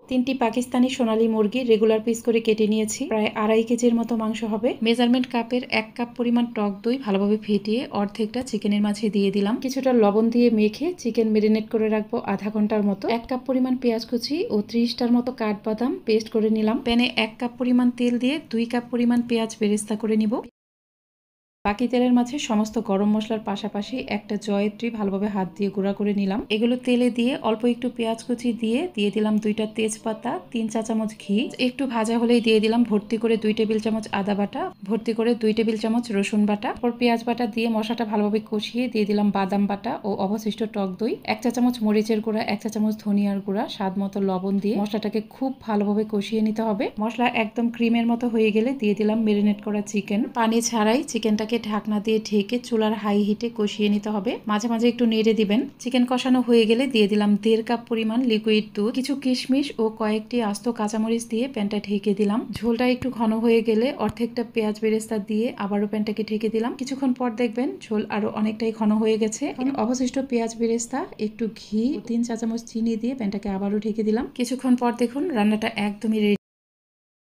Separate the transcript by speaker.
Speaker 1: 3টি পাকিস্তানি সোনালী মুরগি regular piece করে কেটে নিয়েছি। প্রায় 2.5 কেজির মতো মাংস হবে। মেজারমেন্ট কাপের 1 কাপ পরিমাণ টক দই ভালোভাবে ফেটিয়ে অর্ধেকটা চিকেনের মাঝে দিয়ে দিলাম। কিছুটা লবণ দিয়ে মেখে চিকেন মেরিনেট করে রাখবো আধা ঘন্টার মতো। 1 কাপ পরিমাণ পেঁয়াজ কুচি ও 30টার মতো কাঠবাদাম পেস্ট করে নিলাম। প্যানে 1 কাপ পরিমাণ তেল দিয়ে 2 কাপ পরিমাণ পেঁয়াজ বেরেস্তা করে নিব। বাকি তেলের মাঝে সমস্ত গরম মশলার পাশাপাশি একটা জয়ত্রী ভালোভাবে হাত দিয়ে গুঁড়া করে নিলাম। এগুলো তেলে দিয়ে অল্প একটু পেঁয়াজ কুচি দিয়ে দিলাম 2টা তেজপাতা, 3 চা চামচ ঘি। একটু ভাজা হলেই দিয়ে দিলাম ভর্তি করে 2 টেবিল চামচ আদা বাটা, ভর্তি করে 2 টেবিল চামচ রসুন বাটা। পর পেঁয়াজ বাটা দিয়ে মশলাটা ভালোভাবে কষিয়ে দিয়ে দিলাম বাদাম বাটা ও অবশিষ্ট টক দই। 1 চা চামচ মরিচের গুঁড়া, 1 চা চামচ ধনিয়ার গুঁড়া, স্বাদ মতো লবণ দিয়ে মশলাটাকে খুব ভালোভাবে কষিয়ে নিতে হবে। মশলা একদম ক্রিমের মতো হয়ে গেলে দিয়ে দিলাম মেরিনেট করা চিকেন। পানি ছাড়াই চিকেনটাকে ঢাকনা দিয়ে ঢেকে চুলার হাই হিটে কষিয়ে নিতে হবে। মাঝে মাঝে একটু নেড়ে দিবেন। চিকেন কষানো হয়ে গেলে দিয়ে দিলাম 1.5 কাপ পরিমাণ লিকুইড দুধ, কিছু কিশমিশ ও কয়েকটি আস্ত কাঁচামরিচ দিয়ে প্যানটা ঢেকে দিলাম। ঝোলটা একটু ঘন হয়ে গেলে অর্ধেকটা পেঁয়াজ বেরেস্তা দিয়ে আবারও প্যানটাকে ঢেকে দিলাম। কিছুক্ষণ পর দেখবেন ঝোল আরো অনেকটাই ঘন হয়ে গেছে। অবশিষ্ট পেঁয়াজ বেরেস্তা, একটু ঘি, 3 চা চামচ চিনি দিয়ে প্যানটাকে আবারও ঢেকে দিলাম। কিছুক্ষণ পর দেখুন রান্নাটা একদমই রেডি।